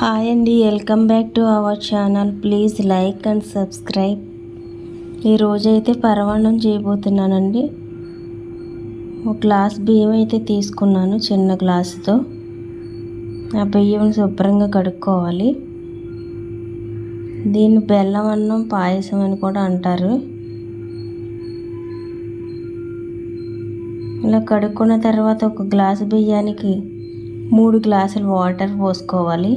Hi అండి, welcome back to our channel. Please like and subscribe. ఈరోజైతే పరమాన్నం చేయబోతున్నానండి. ఒక గ్లాస్ బియ్యం అయితే తీసుకున్నాను, చిన్న గ్లాసుతో. ఆ బియ్యం శుభ్రంగా కడుక్కోవాలి. దీన్ని బెల్లం అన్నం, పాయసం అని కూడా అంటారు. ఇలా కడుక్కున్న తర్వాత ఒక గ్లాసు బియ్యానికి 3 గ్లాసులు వాటర్ పోసుకోవాలి.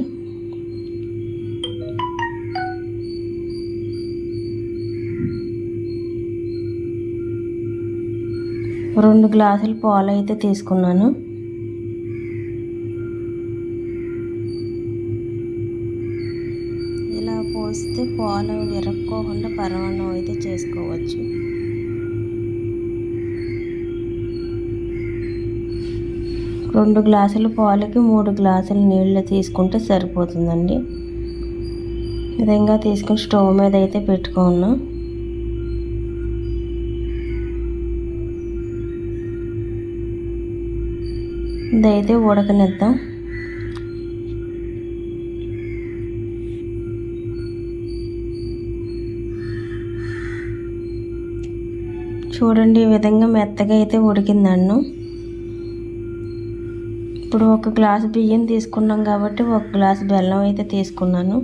2 గ్లాసులు పాలు అయితే తీసుకున్నాను. ఇలా పోస్తే పాలు విరక్కోకుండా పరమాన్నం అయితే చేసుకోవచ్చు. రెండు గ్లాసుల పాలకి 3 గ్లాసుల నీళ్ళు తీసుకుంటే సరిపోతుందండి. విధంగా తీసుకుని స్టవ్ మీద అయితే పెట్టుకున్నాం. ఇదైతే ఉడకనిద్దాం. చూడండి, ఈ విధంగా మెత్తగా అయితే ఉడికింది అన్నం. ఇప్పుడు ఒక గ్లాసు బియ్యం తీసుకున్నాం కాబట్టి 1 గ్లాసు బెల్లం అయితే తీసుకున్నాను.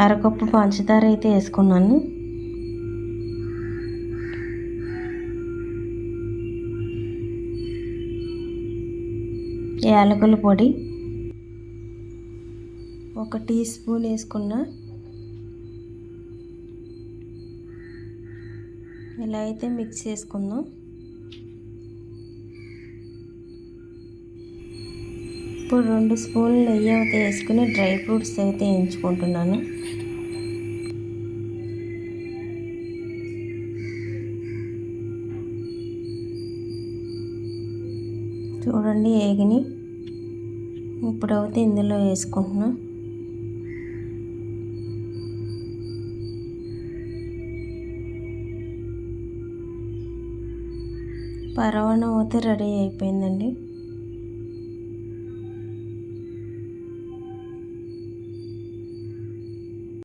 అరకప్పు పంచదార అయితే వేసుకున్నాను. యాలకుల పొడి 1 టీ స్పూన్ వేసుకున్నా. ఇలా అయితే మిక్స్ చేసుకుందాం. ఇప్పుడు 2 స్పూన్లు నెయ్యి అయితే వేసుకుని డ్రై ఫ్రూట్స్ అయితే వేయించుకుంటున్నాను. చూడండి, ఏగిని ఇప్పుడైతే ఇందులో వేసుకుంటున్నా. పరమాన్నం అయితే రెడీ అయిపోయిందండి.